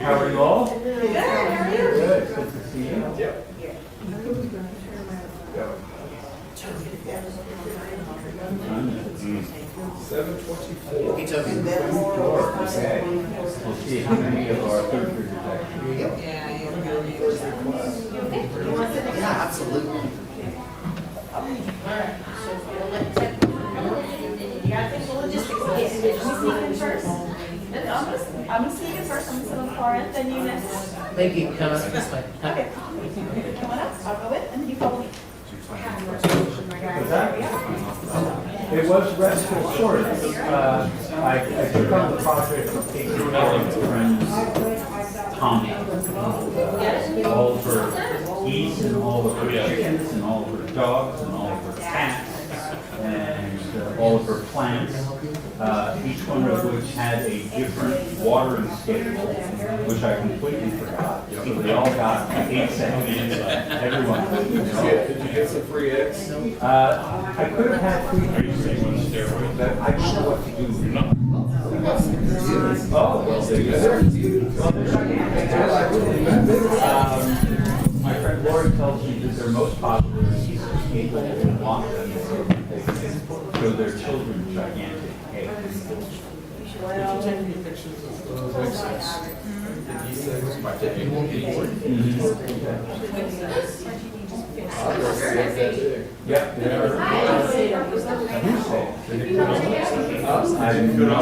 How are you all? Good, how are you? Good. Good to see you. Yep. 7:24. He took it. Okay. We'll see how many of our third graders actually. Yeah, absolutely. You gotta think the logistics of it. Let me sneak in first. I'm gonna sneak in first. I'm gonna sit on the far end, then you next. Thank you. Come on this way. Okay. Come on up. I'll go in, and then you follow me. Was that? It was restful short. I took on the project of taking care of friends Tommy. All of her geese and all of her chickens and all of her dogs and all of her cats and all of her plants. Each one of which had a different watering schedule, which I completely forgot. So they all got 8 seconds. Everyone. Did you get some free eggs? I could have had 3 eggs, but I don't know what to do. Oh, well, there you go. My friend Lori tells me that they're most popular if people want them so that they can show their children gigantic eggs. Did you take any pictures of those eggs? You won't be bored. Yep. I didn't know.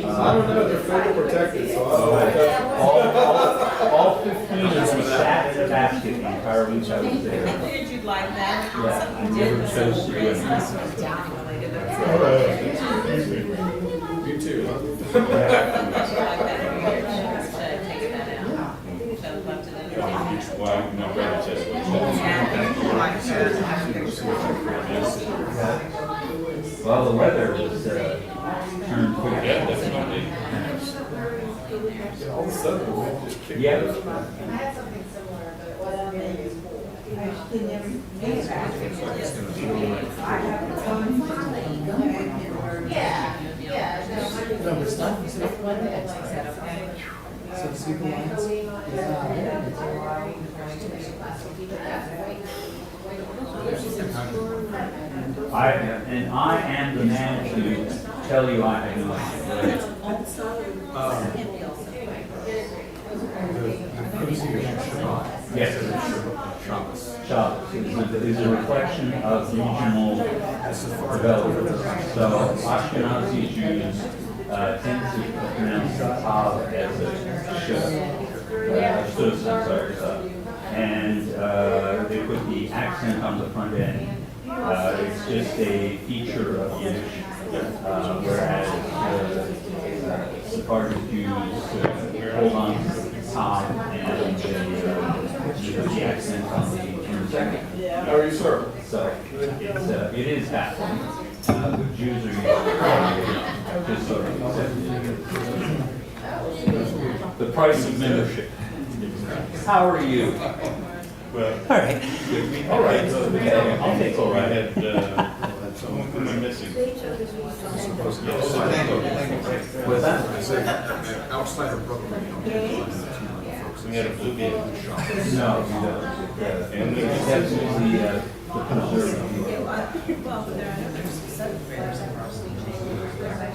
I don't know, they're federal protected, so I don't know. All 15 of them sat in a basket the entire week I was there. I figured you'd like that. Yeah, I never chose to do it. All right. You too, huh? Well, the weather was turned quick. Yeah, definitely. All of a sudden, the wind just kicked Yeah. up. I had something similar, but it wasn't as cool. Yeah. No, it's not. You said One that like said, okay. So the super lines? I am the man to tell you I have no idea. The cozy against Shabbat. Yes. Shabbos. Shabbos is a reflection of regional development. So Ashkenazi Jews tend to pronounce Tav as a sh, sorry, and they put the accent on the front end. It's just a feature of Yiddish, whereas Sephardic Jews hold on to the Tav and the accent on the second. How are you, sir? So it is happening. The Jews are just sort of accepting the price of membership. How are you? Well, All right. All right. Okay, I'll take all I right. had, someone who am I missing? What's that? Outside of Brooklyn, you don't get folks. We had a blue beard. No, you don't. And we just That's usually the preservative.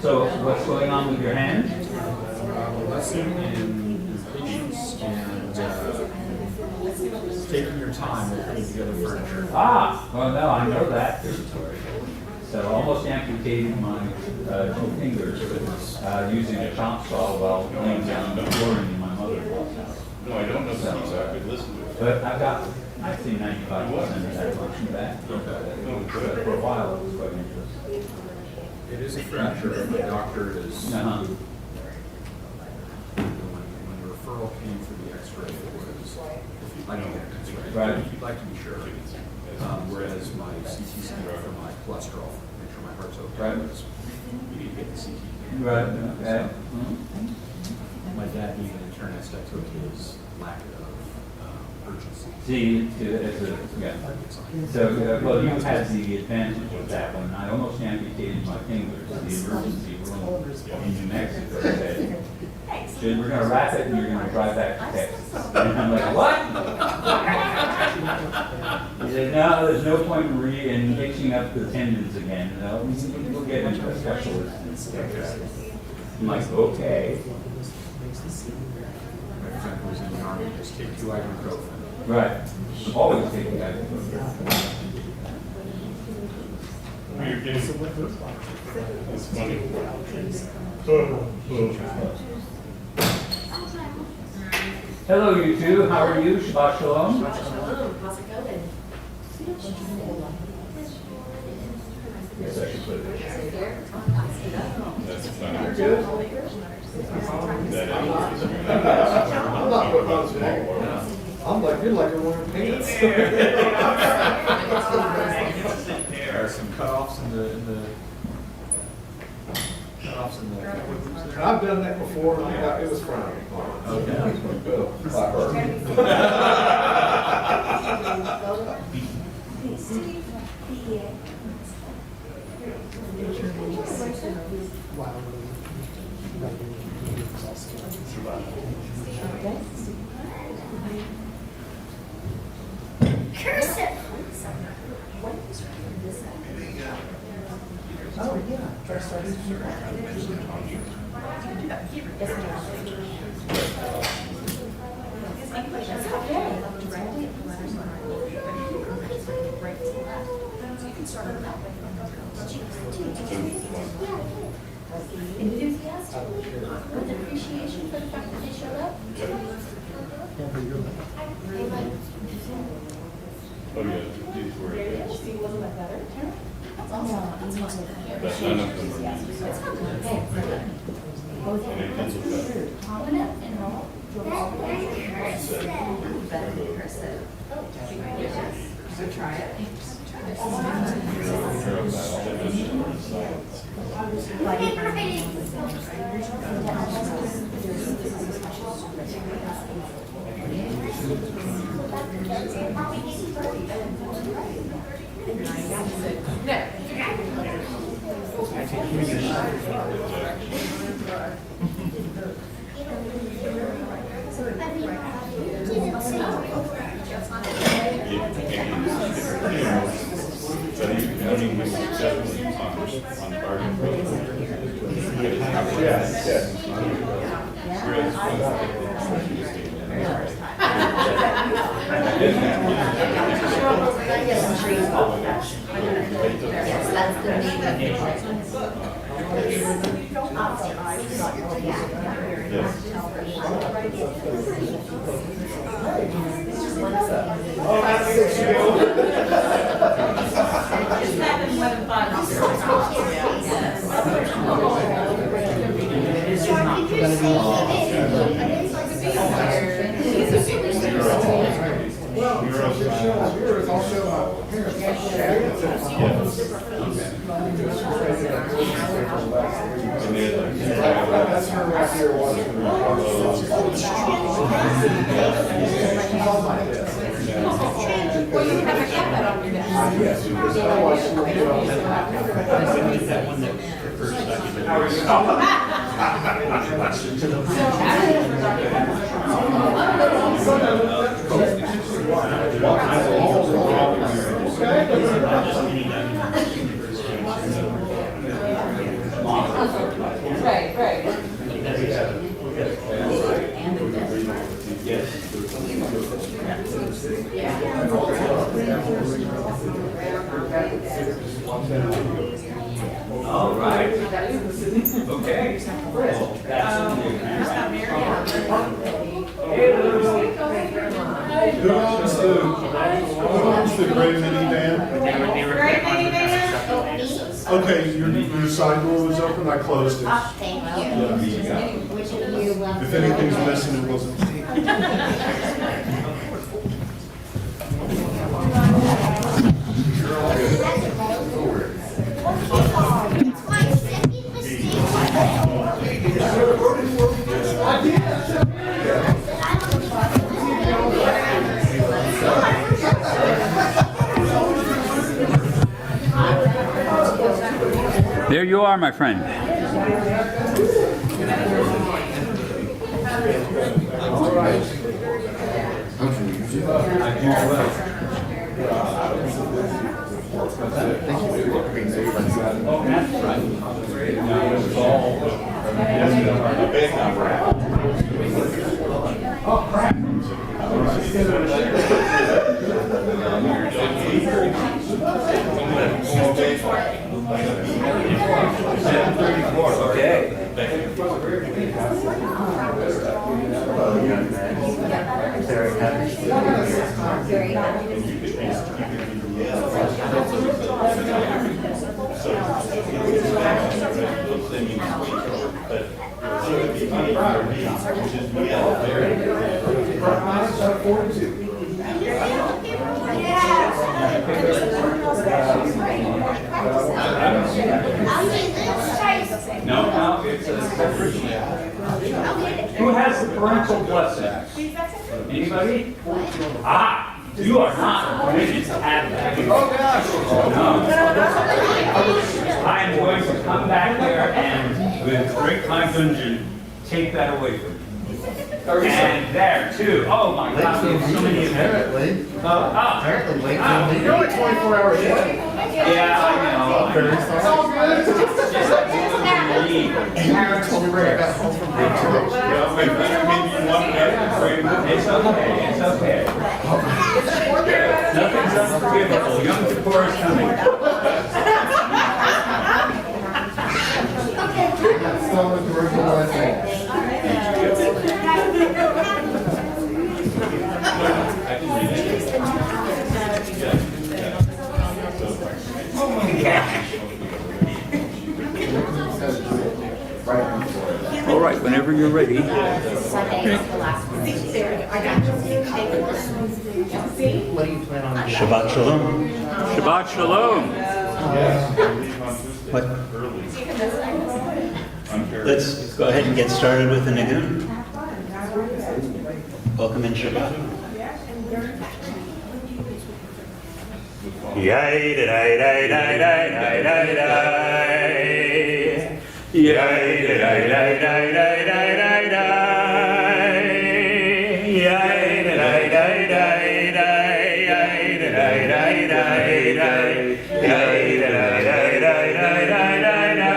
So what's going on with your hand? Lesson in patience and taking your time with putting together furniture. Ah, well, no, I know that territory. So almost amputated my 2 fingers using a chop saw while laying down the flooring in my mother-in-law's house. No, I don't know the song, so I could listen to it. But I've got, I'd say 95% of that function back. But for a while, it was quite interesting. It is a fracture, the doctor is, Uh-huh. when the referral came for the x-ray, it was, if you'd like to get an x-ray, Right. if you'd like to be sure. Whereas my CT scan for my cholesterol, make sure my heart's okay, Right. was, you need to get the CT. Right, okay. My dad being an internist, I took his lack of urgency. See, as a, yeah. So, well, you had the advantage of that one. I almost amputated my fingers. The emergency room in New Mexico said, said, we're gonna wrap it and you're gonna drive back to Texas. And I'm like, what? He said, no, there's no point in mixing up the tendons again. No, we'll get into a specialist. I'm like, okay. My friend who was in the army, just take 2 ibuprofen. Right. Always taking ibuprofen. You're getting, it's funny. Hello, you two. How are you? Shabbat shalom. How's it going? Guess I should put it in. That's funny. Good. That is. I'm not putting on today. I'm like, you're like a woman pants. There are some cutoffs in the cutoffs in the. I've done that before, and it was frowned upon. Okay. Oh, yeah. First service. Enthusiastic, with appreciation for the fact that they showed up. Oh, yeah, these were, Steve, wasn't that better? That's awesome. That's awesome. but none of them are used. And it ends with that. Try it. All right. Okay. Well, that's in the Who owns the gray minivan? Okay, your side door was open, I closed it. Thank you. If anything's missing, it wasn't. There you are, my friend. Oh, that's right. Now it's all a big number. Oh, crap. Very happy. No, it's a Who has the parental blessing? Anybody? Ah, you are not permitted to have that. Oh, gosh. No. I am going to come back there and, with great confusion, take that away from you. And there, too. Oh, my God, we have so many of them. Apparently. Apparently, late Oh. You're like 24 hours late. Yeah, I know. Very sorry. Parents Told me when I got home from work today. It's okay, it's okay. Nothing's unforgivable. Yom Kippur is coming. That's so much original blessing. All right, whenever you're ready. Sunday is the last one. What do you plan on doing? Shabbat Shalom. Shabbat Shalom. What? Let's go ahead and get started with the Nigun. Welcome in Shabbat. Yay, da, da, da, da, da, da, da. Yay, da, da, da, da, da, da, da. Yay, da, da, da, da, da. Yay, da, da, da, da, da. Yay, da, da, da, da, da, da, da.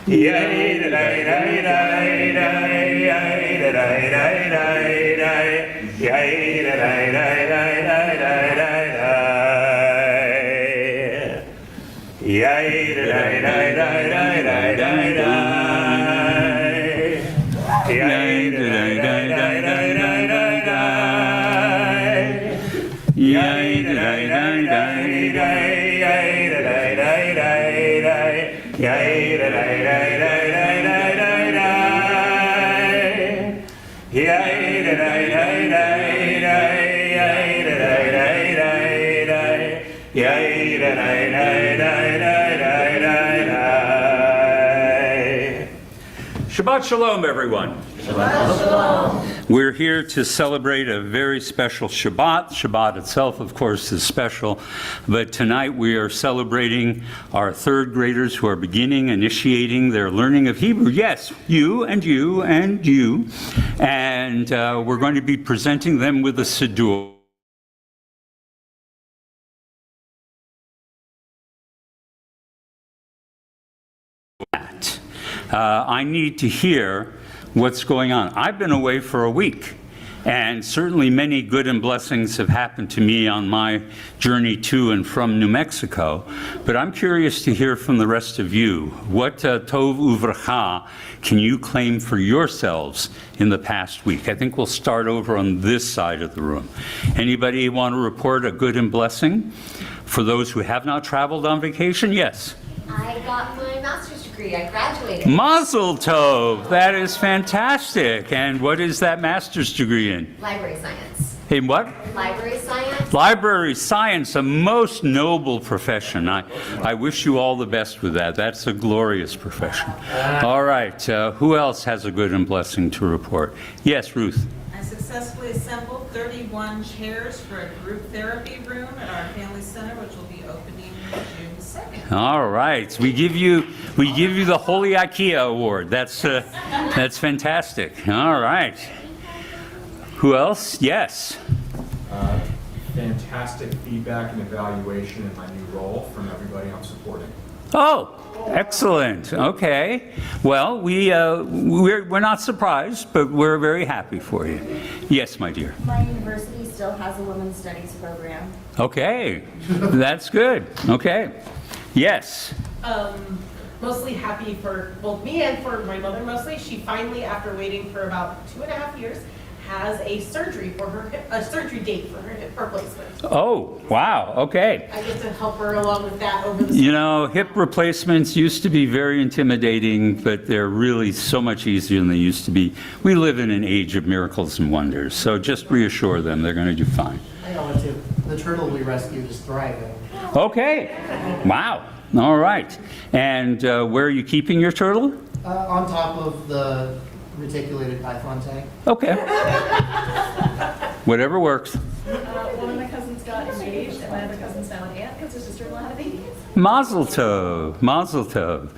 Yay, da, da, da, da, da. Yay, da, da, da, da, da. Yay, da, da, da, da, da, da. Yay, da, da, da, da, da, da, da, da. Yay, da, da, da, da, da, da, da, da. Yay, da, da, da, da, da. Yay, da, da, da, da, da. Yay, da, da, da, da, da, da, da. Yay, da, da, da, da, da. Yay, da, da, da, da, da. Yay, da, da, da, da, da. Shabbat Shalom, everyone. Shabbat Shalom. We're here to celebrate a very special Shabbat. Shabbat itself, of course, is special. But tonight we are celebrating our third graders who are initiating their learning of Hebrew. Yes, you and you and you. And we're going to be presenting them with a siddur. I need to hear what's going on. I've been away for a week, and certainly many good and blessings have happened to me on my journey to and from New Mexico. But I'm curious to hear from the rest of you. What tov uvracha can you claim for yourselves in the past week? I think we'll start over on this side of the room. Anybody want to report a good and blessing? For those who have not traveled on vacation, yes. I got my master's degree. I graduated. Mazel tov! That is fantastic. And what is that master's degree in? Library science. In what? Library science. Library science, a most noble profession. I wish you all the best with that. That's a glorious profession. All right, who else has a good and blessing to report? Yes, Ruth. I successfully assembled 31 chairs for a group therapy room at our family center, which will be opening June 2nd. All right, we give you the Holy IKEA Award. That's fantastic. All right. Who else? Yes. Fantastic feedback and evaluation in my new role from everybody I'm supporting. Oh, excellent. Okay. Well, we're not surprised, but we're very happy for you. Yes, my dear. My university still has a women's studies program. Okay. That's good. Okay. Yes. Mostly happy for both me and for my mother mostly. She finally, after waiting for about 2.5 years, has a surgery for her hip, a surgery date for her hip replacement. Oh, wow. Okay. I get to help her along with that over the You know, hip replacements used to be very intimidating, but they're really so much easier than they used to be. We live in an age of miracles and wonders, so just reassure them they're going to do fine. I know it too. The turtle we rescued is thriving. Okay. Wow. All right. And where are you keeping your turtle? On top of the reticulated python tank. Okay. Whatever works. One of my cousins got engaged, and my other cousin's now an aunt because her sister-in-law had a baby. Mazel tov. Mazel tov.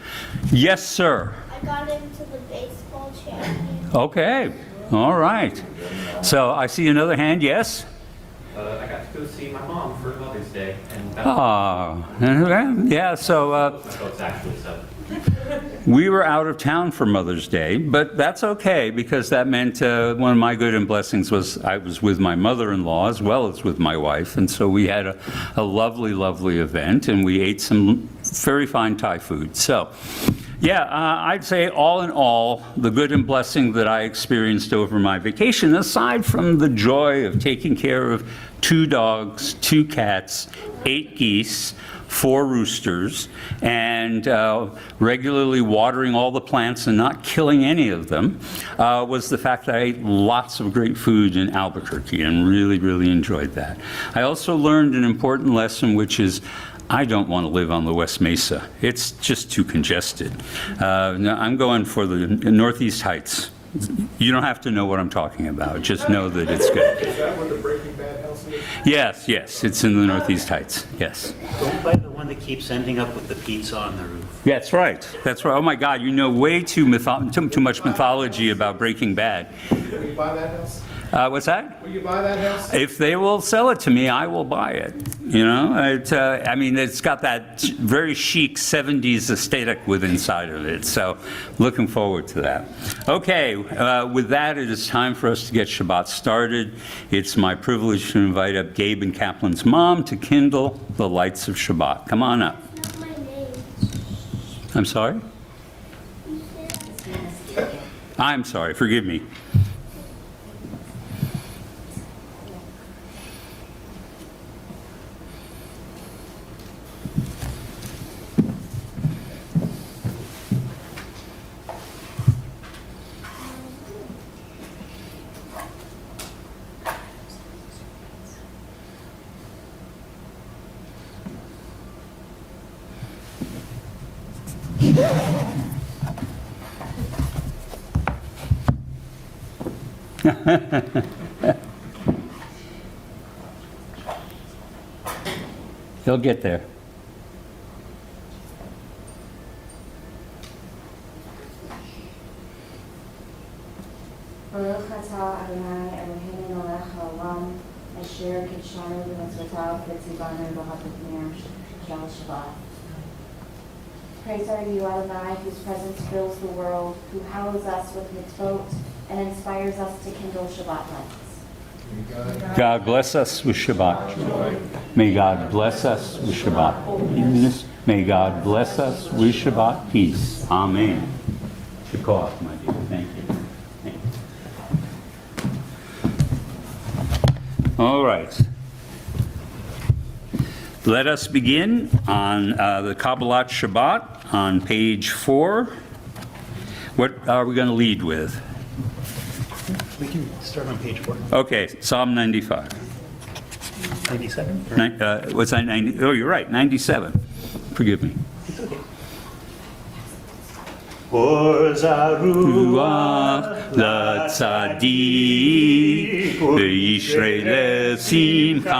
Yes, sir. I got into the baseball champion. Okay. All right. So I see another hand. Yes? I got to go see my mom for Mother's Day, and Yeah, so my folks actually, so. we were out of town for Mother's Day, but that's okay because that meant one of my good and blessings was I was with my mother-in-law as well as with my wife, and so we had a lovely, lovely event, and we ate some very fine Thai food. So, yeah, I'd say all in all, the good and blessing that I experienced over my vacation, aside from the joy of taking care of 2 dogs, 2 cats, 8 geese, 4 roosters, and regularly watering all the plants and not killing any of them, was the fact that I ate lots of great food in Albuquerque and really, really enjoyed that. I also learned an important lesson, which is I don't want to live on the West Mesa. It's just too congested. No, I'm going for the Northeast Heights. You don't have to know what I'm talking about. Just know that it's good. Is that what the Breaking Bad house is? Yes, yes, it's in the Northeast Heights. Yes. Go by the one that keeps ending up with the pizza on the roof. That's right. That's right. Oh my God, you know way too much mythology about Breaking Bad. Will you buy that house? What's that? Will you buy that house? If they will sell it to me, I will buy it. You know, I mean, it's got that very chic 70s aesthetic with inside of it. So, looking forward to that. Okay, with that, it is time for us to get Shabbat started. It's my privilege to invite up Gabe and Kaplan's mom to kindle the lights of Shabbat. Come on up. Not my name. I'm sorry? I'm sorry. Forgive me. He'll get there. Baruch atah Adonai Eloheinu melech haolam, asher kidshanu b'mitzvotav v'tzivanu b'ha'piknei shel Shabbat. Praise are you, Adonai, whose presence fills the world, who hallows us with mitzvot and inspires us to kindle Shabbat lights. God bless us with Shabbat. May God bless us with Shabbat. May God bless us with Shabbat peace. Amen. Shakov, my dear. Thank you. Thank you. All right. Let us begin on the Kabbalat Shabbat on page 4. What are we going to lead with? We can start on page 4. Okay, Psalm 95. 97? What's that, 90? Oh, you're right, 97. Forgive me. It's okay. Or Zarua LaTzadik V'yishrei lesimcha.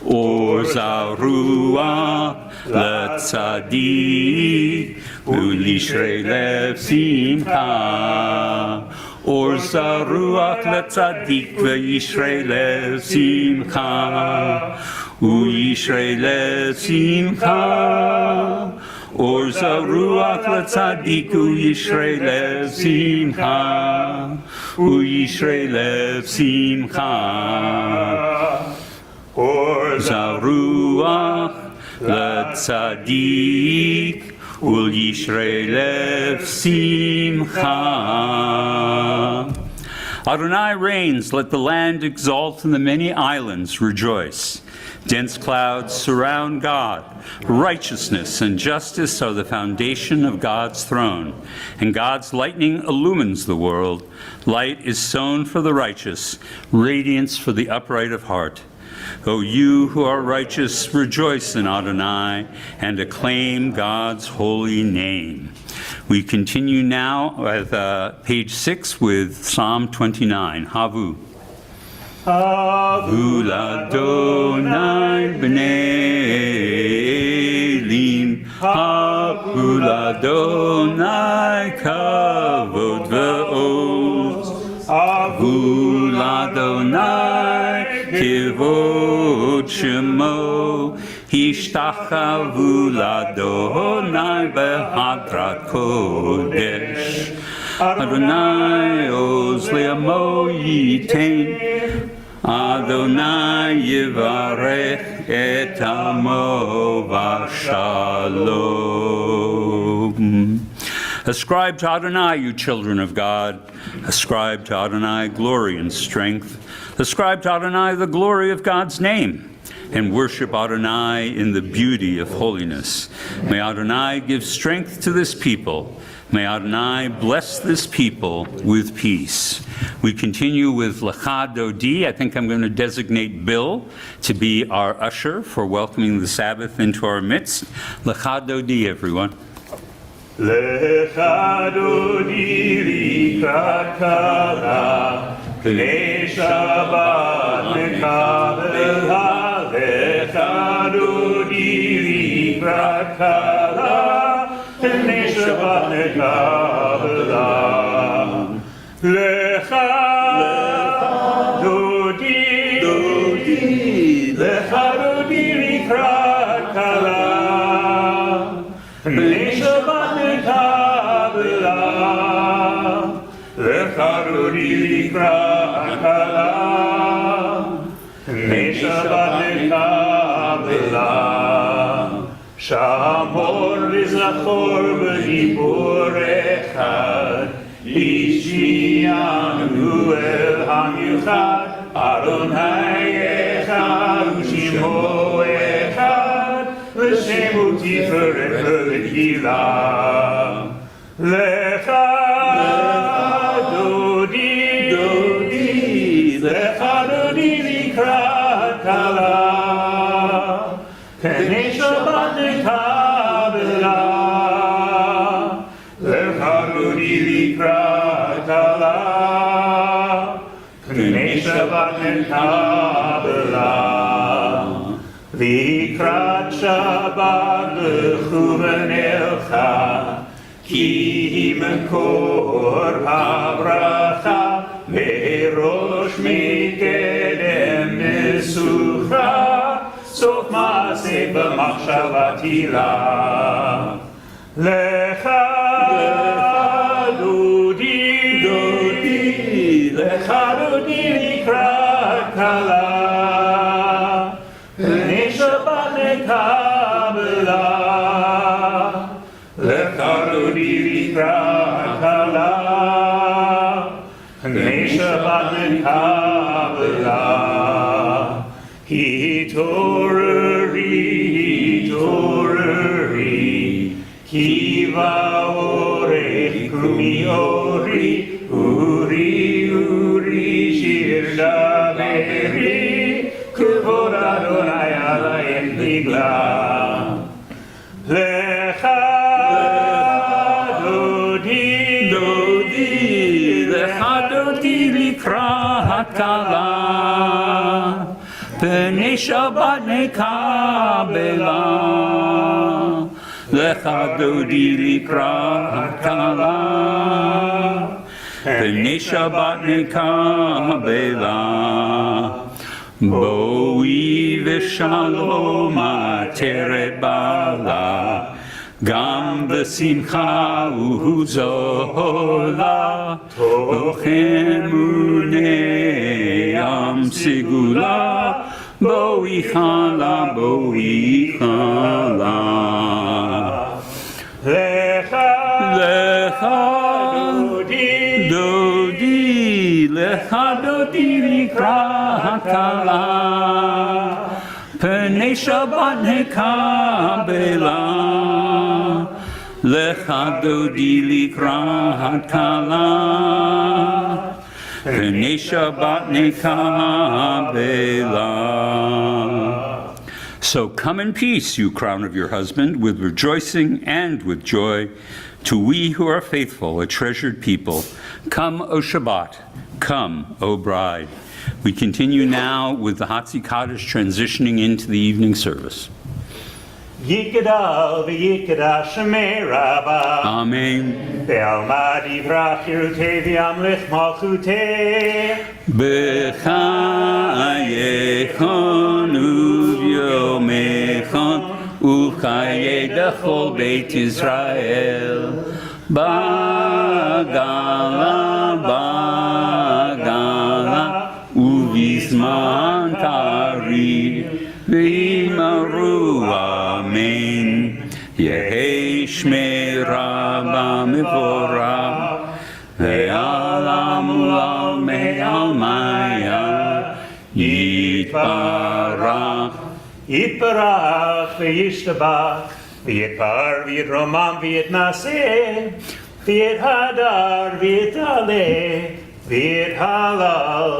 Or Zarua LaTzadik V'yishrei lesimcha. Or Zaruach letzadik v'yishrei lesimcha, u'yishrei lesimcha. Or Zaruach letzadik u'yishrei lesimcha, u'yishrei lesimcha. Or Zaruach letzadik Ul Yishrei Lev Simcha. Adonai reigns, let the land exalt and the many islands rejoice. Dense clouds surround God. Righteousness and justice are the foundation of God's throne, and God's lightning illumines the world. Light is sown for the righteous, radiance for the upright of heart. O you who are righteous, rejoice in Adonai and acclaim God's holy name. We continue now with page 6 with Psalm 29, Havu. Havu l'Adonai b'nei elim, Havu l'Adonai kavod v'oz, Havu l'Adonai kivod shemo, Hishtachavu l'Adonai behadrat kodesh. Adonai oz le'amo yitain, Adonai yivarech et amo v'shalom. Ascribe to Adonai, you children of God. Ascribe to Adonai glory and strength. Ascribe to Adonai the glory of God's name, and worship Adonai in the beauty of holiness. May Adonai give strength to this people. May Adonai bless this people with peace. We continue with Lecha Dodi. I think I'm going to designate Bill to be our usher for welcoming the Sabbath into our midst. Lecha Dodi, everyone. Lecha Dodi likrat kala, Knei Shabbat mekabelha. Lecha Dodi likrat kala, Knei Shabbat mekabelha. Lecha Dodi, Lecha Dodi likrat kala, Knei Shabbat mekabelha. Lecha Dodi likrat kala, Knei Shabbat mekabelha. Shamor v'zachor b'dibur echad, Ishmianu el hamichad, Adonai echad u'shemo echad, V'shemu tiferet v'lekila. Lecha Dodi, Lecha Dodi likrat kala, Knei Shabbat mekabelha. Lecha Dodi likrat kala, Knei Shabbat mekabelha. Likrat Shabbat lechuven elcha, Ki mekor habracha, Merosh mikedem mesucha, Sof maaseh b'machshavati la. Lecha Dodi, Lecha Dodi likrat kala, Knei Shabbat mekabelha. Lecha Dodi likrat kala, Knei Shabbat mekabelha. Hitoreri, Kiva orech kumi ori, Uri shir daveri, Kevod Adonai alayech nigla. Lecha Dodi, Lecha Dodi likrat kala, Pnei Shabbat mekabelha. Lecha Dodi likrat kala, B'nei Shabbat nekabela. Boi v'shalom ateret bala. Gam v'simcha u'zola. Tochen munei am sigula. Boi chala, boi chala. Lecha dodi, lecha dodi likra hakala. Pnei Shabbat nekabela. Lecha dodi likra hakala. Pnei Shabbat nekabela. So come in peace, you crown of your husband, with rejoicing and with joy. To we who are faithful, a treasured people. Come, O Shabbat. Come, O bride. We continue now with the Hatzi Kaddish transitioning into the evening service. Yikadal v'yikada shemei rabba. Amen. Be'alma divrach yirutei v'yamlich malchutei. B'chayechon u'vyomechon u'chayei dechol Beit Yisrael. Bagala, bagala, u'vizman karid v'imaru amen. Yehei shmei rabba mevorach ve'alam u'almei almaya yitbarach. Yitbarach v'yishtabach v'yitpar v'yitromam v'yitnaseh v'yithadar v'yitale v'yithalal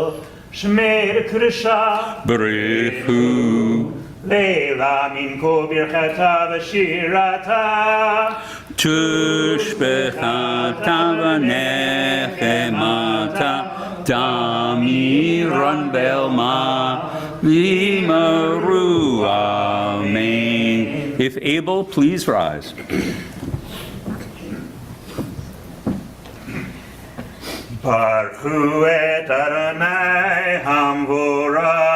shmei kedusha B'rechu Leila min kol birchata v'shirata Tushbechata v'nechemata Damiran belma v'imaru amen. If able, please rise. Baruch et Adonai Hamvorach.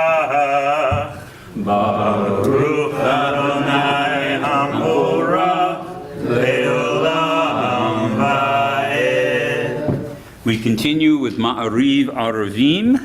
Baruch Adonai Hamvorach Leolam Va'ed. We continue with Ma'ariv Aravim.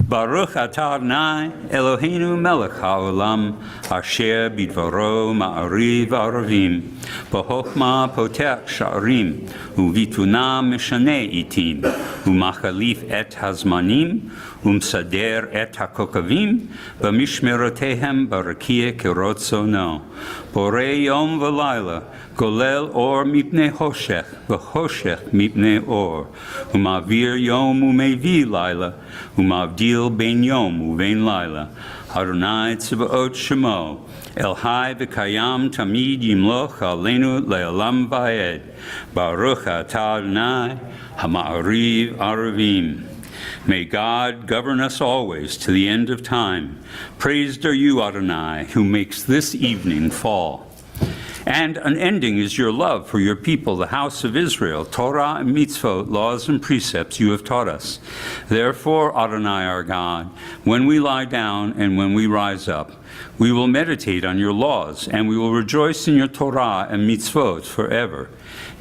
Baruch atah Adonai Eloheinu melech haolam asher bidvaro ma'ariv aravim b'chokhmah potech sha'arim u'vituna mishaneh itim u'machalif et hazmanim u'msader et hakokavim b'mishmerotehem barakia kerotzono borei yom v'layla golel or mipnei hoshech v'hoshech mipnei or u'mavir yom u'mevi layla u'mavdil ben yom u'ben layla Adonai tzvaot shemo El Hai v'kayam tamid yimloch aleinu le'olam va'ed Baruch atah Adonai ha'ma'ariv aravim. May God govern us always to the end of time. Praised are you, Adonai, who makes this evening fall. And unending is your love for your people, the house of Israel, Torah and mitzvot, laws and precepts you have taught us. Therefore, Adonai our God, when we lie down and when we rise up, we will meditate on your laws, and we will rejoice in your Torah and mitzvot forever.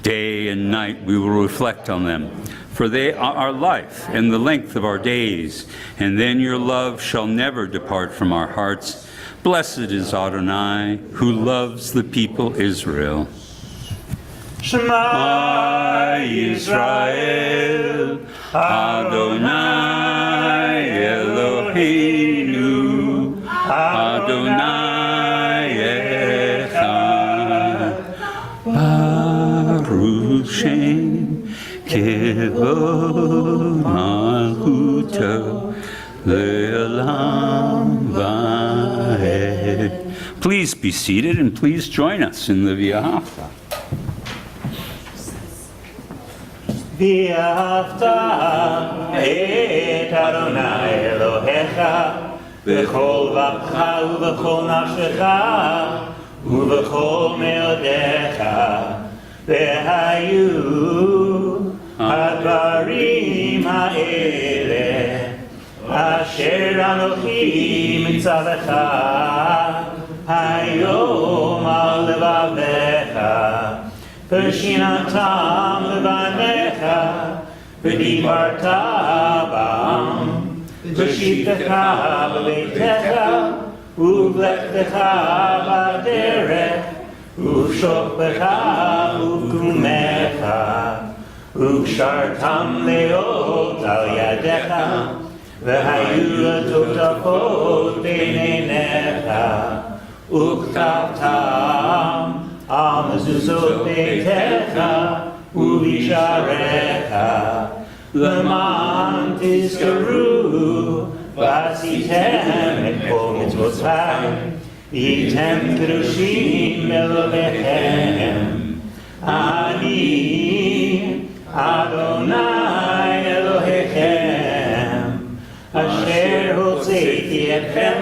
Day and night we will reflect on them, for they are our life and the length of our days, and then your love shall never depart from our hearts. Blessed is Adonai, who loves the people Israel. Shema Yisrael, Adonai Eloheinu, Adonai Echad. Baruch Shem Kevod Malchuto Le'olam Va'ed. Please be seated and please join us in the V'ahavta. V'ahavta et Adonai Elohecha v'chol vavcha u'v'chol nafshecha u'v'chol me'odecha v'hayu adbar ואנוכי מצווך היום על לבביך, ושננתם לבניך, ודיברת בם, ושבתך בביתך, ובלכתך בדרך, ושוכבך ובקומך, וקשרתם להיות על ידיך, והיו לטוטפות בין עיניך, וכתבתם על מזוזות ביתך ובשעריך, למען תזכרו ועשיתם את כל מצוותיי, והייתם קדושים אלוהיכם. אני אדוני אלוהיכם, אשר הוצאתי אתכם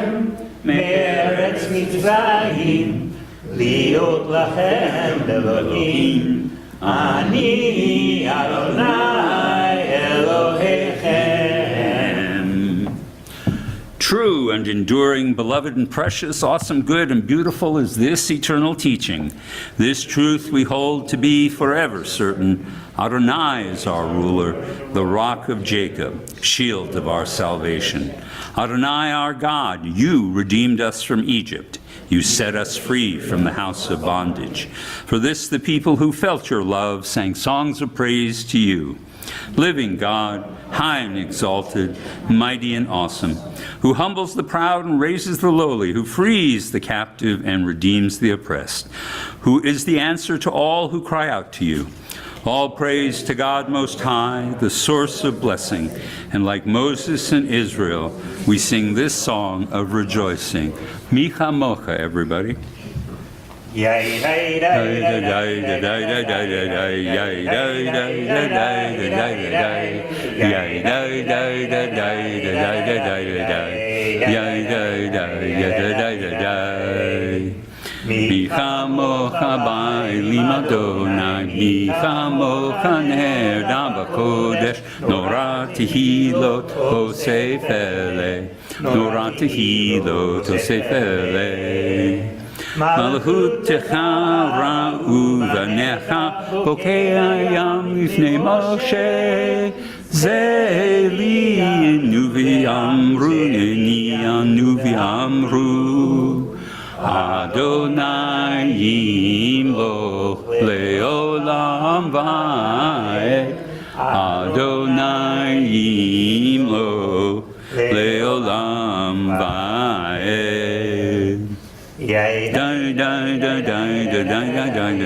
מארץ מצרים, להיות לכם אלוהים. אני אדוני אלוהיכם. True and enduring, beloved and precious, awesome, good, and beautiful is this eternal teaching. This truth we hold to be forever certain. Adonai is our ruler, the rock of Jacob, shield of our salvation. Adonai our God, you redeemed us from Egypt. You set us free from the house of bondage. For this the people who felt your love sang songs of praise to you. Living God, high and exalted, mighty and awesome, who humbles the proud and raises the lowly, who frees the captive and redeems the oppressed, who is the answer to all who cry out to you. All praise to God Most High, the source of blessing. And like Moses and Israel, we sing this song of rejoicing. Micha Mocha, everybody. Micha mocha ba'elim Adonai, micha mocha nerdam b'kodesh, nora tehilot osef eleh, nora tehilot osef eleh. Malchutecha ra'u v'necha, bokei hayam lifnei Moshe, ze li enu v'amru, eni anu v'amru. Adonai yimloch leolam va'ed, Adonai yimloch leolam va'ed. Yay dai dai dai dai dai dai dai dai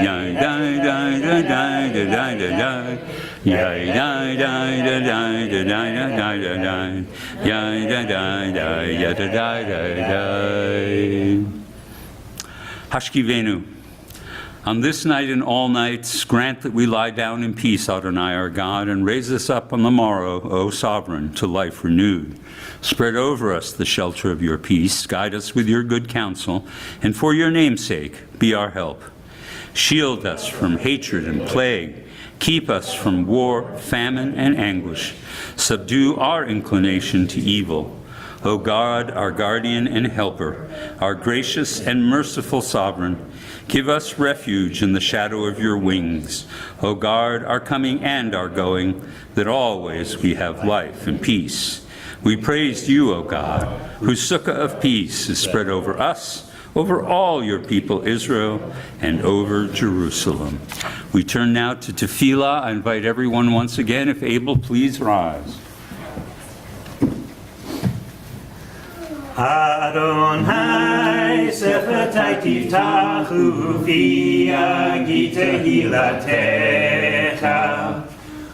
dai dai dai dai dai dai dai. Yay dai dai dai dai dai dai dai dai dai. Yay dai dai dai dai dai dai dai. Hashkivenu. On this night and all nights, grant that we lie down in peace, Adonai our God, and raise us up on the morrow, O Sovereign, to life renewed. Spread over us the shelter of your peace, guide us with your good counsel, and for your name's sake, be our help. Shield us from hatred and plague. Keep us from war, famine, and anguish. Subdue our inclination to evil. O God, our guardian and helper, our gracious and merciful sovereign, give us refuge in the shadow of your wings. O guard our coming and our going, that always we have life and peace. We praise you, O God, whose sukkah of peace is spread over us, over all your people Israel, and over Jerusalem. We turn now to tefillah. I invite everyone once again, if able, please rise. Adonai sefatai tiftachu fi agi tehilatecha.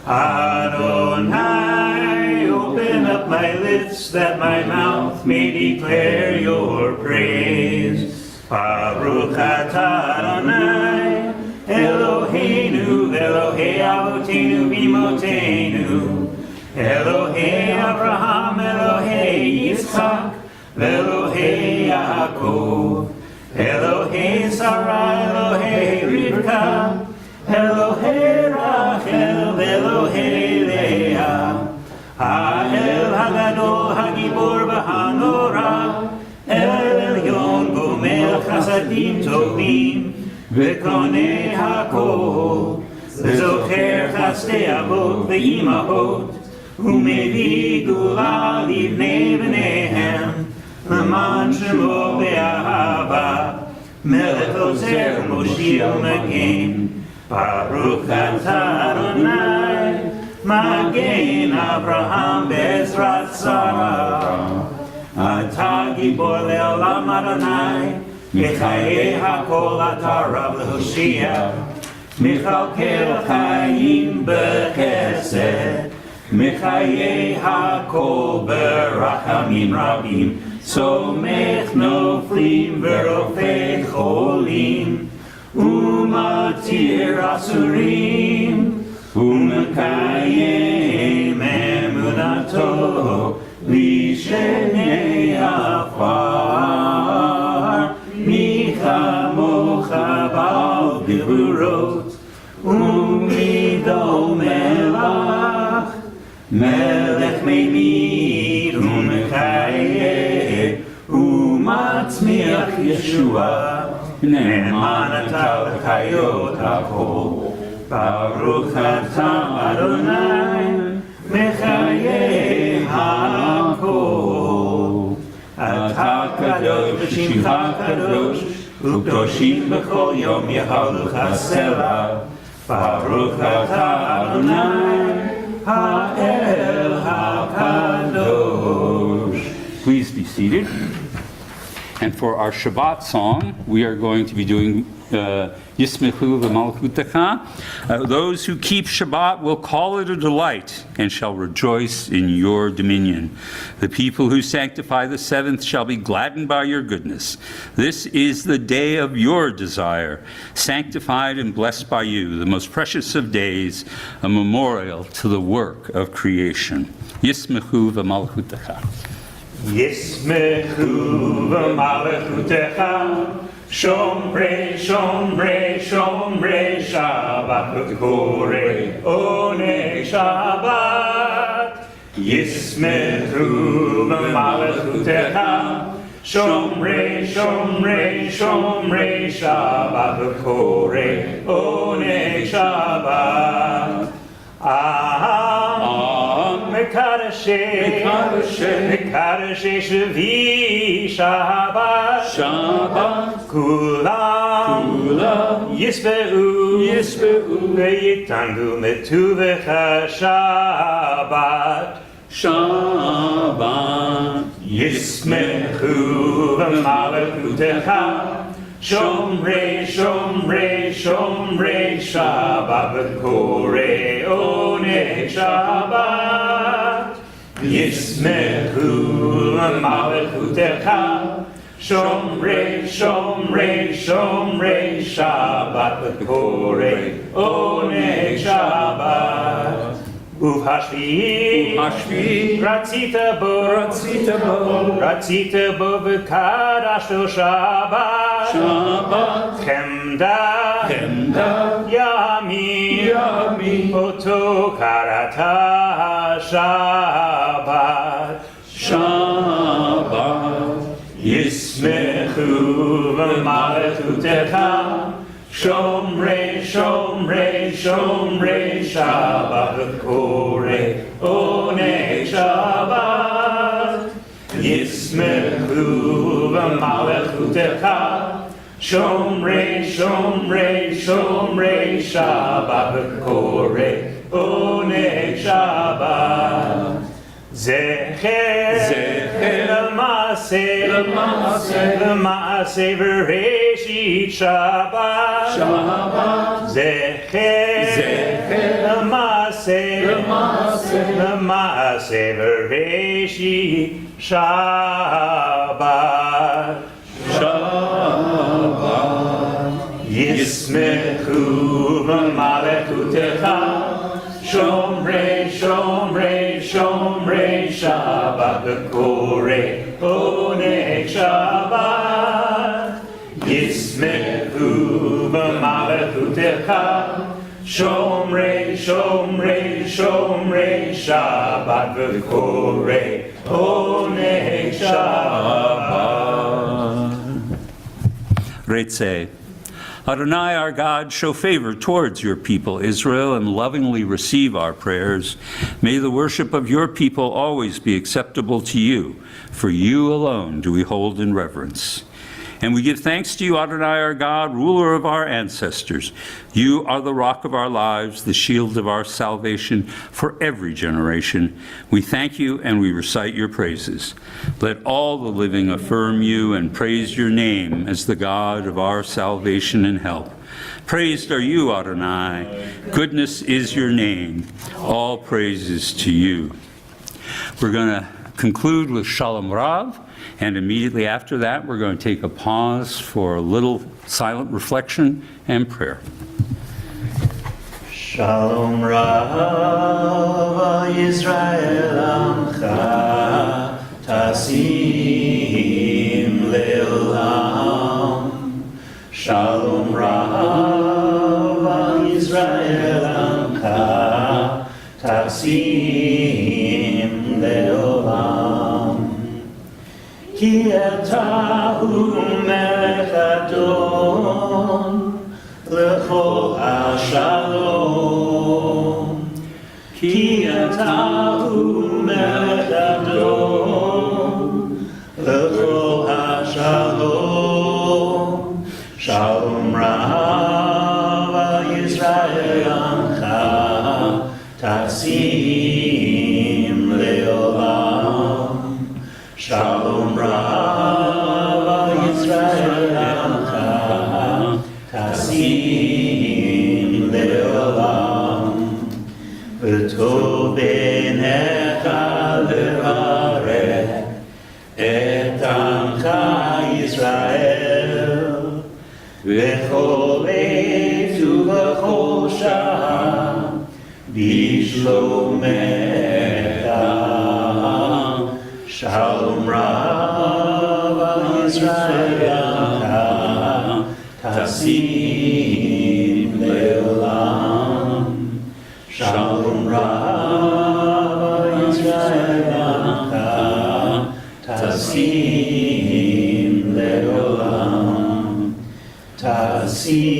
Adonai, open up my lips that my mouth may declare your praise. Baruch atah Adonai, Eloheinu, Elohei Avotenu Bimotenu, Elohei Abraham, Elohei Yitzchak, Elohei Yaakov, Elohei Sarah, Elohei Rivka, Elohei Rachel, Elohei Leah, Ha'el Hagadol Hagibor וקונה הכל, וזוכר חסדי אבות ואימהות, ומביא גאולה לבני בניהם, למען שמו באהבה, מלך עוזר מושיע ומגן, ברוך אתה אדוני, מגן אברהם בעזרת שרה. אתה גיבור לעולם אדוני, מחיי הכל אתה רב להושיע, מכלכל חיים בחסד, מחיי הכל ברחמים רבים, סומך נופלים ורופא חולים, ומתיר אסורים, ומקיים אמונתו לשני עפר. מי כמוך בעל גבורות, ומידו מלך, מלך ממית ומחיה, ומצמיח ישועה, נאמן אתה לחיות הכל. ברוך אתה אדוני, מחיי הכל. אתה קדוש ושמך קדוש, וקדושים בכל יום יהלוך הסלע. ברוך אתה אדוני, האל הקדוש. Please be seated. And for our Shabbat song, we are going to be doing Yismechu v'malchutecha. Those who keep Shabbat will call it a delight and shall rejoice in your dominion. The people who sanctify the seventh shall be gladdened by your goodness. This is the day of your desire, sanctified and blessed by you, the most precious of days, a memorial to the work of creation. Yismechu v'malchutecha. ישמחו במלכותך, שומרי שומרי שומרי שבת וקוראי עונג שבת. ישמחו במלכותך, שומרי שומרי שומרי שבת וקוראי עונג שבת. מקדשי שבי שבת, כולם ישבעו ויתענגו מטובך שבת. ישמחו במלכותך, שומרי שומרי שומרי שבת וקוראי עונג שבת. ישמחו במלכותך, שומרי שומרי שומרי שבת וקוראי עונג שבת. ובשביעי רצית בו וקדשתו שבת. חמדה ימים אותו קראת שבת. ישמחו במלכותך, שומרי שומרי שומרי שבת וקוראי עונג שבת. ישמחו במלכותך, שומרי שומרי שומרי שבת וקוראי עונג שבת. זכר למעשה בראשית שבת. זכר למעשה בראשית שבת. ישמחו במלכותך, שומרי שומרי שומרי שבת וקוראי עונג שבת. ישמחו במלכותך, שומרי שומרי שומרי שבת וקוראי עונג שבת. Retse. Adonai, our God, show favor towards your people, Israel, and lovingly receive our prayers. May the worship of your people always be acceptable to you, for you alone do we hold in reverence. And we give thanks to you, Adonai, our God, ruler of our ancestors. You are the rock of our lives, the shield of our salvation for every generation. We thank you and we recite your praises. Let all the living affirm you and praise your name as the God of our salvation and help. Praised are you, Adonai. Goodness is your name. All praises to you. We're going to conclude with Shalom Rav. And immediately after that, we're going to take a pause for a little silent reflection and prayer. Shalom Rav Yisrael Amcha Tasim Le'olam. Shalom Rav Yisrael Amcha Tasim Le'olam. Ki etahu melech adon lechol hashalom. Ki etahu melech adon lechol hashalom. Shalom Rav Yisrael Amcha Tasim Le'olam. Shalom Rav Yisrael Amcha Tasim Le'olam. V'tov b'necha levarech et Amcha Yisrael v'chol עת ובכל שעה בשלומך. Shalom Rav Yisrael Amcha Tasim Le'olam. Shalom Rav Yisrael Amcha Tasim Le'olam. Tasim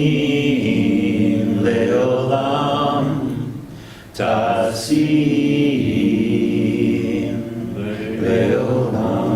Le'olam. Tasim Le'olam.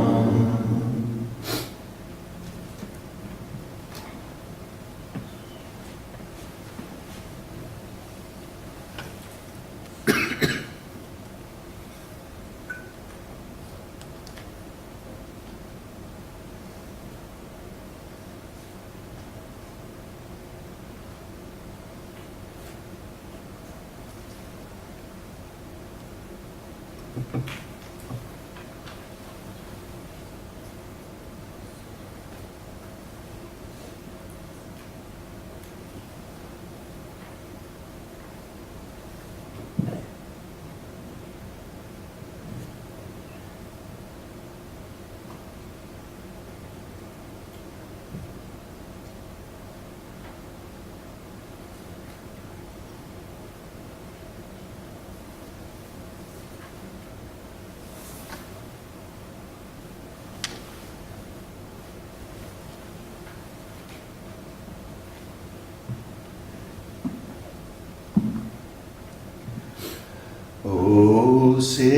Ose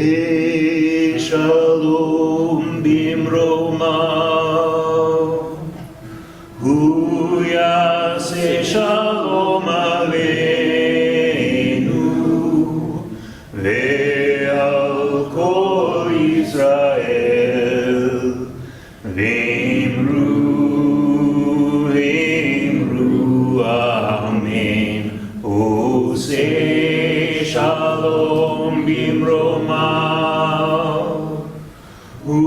shalom bimromav, hu yaseh shalom aleinu, ve'al kol Yisrael, ve'imru amen. Ose shalom bimromav, hu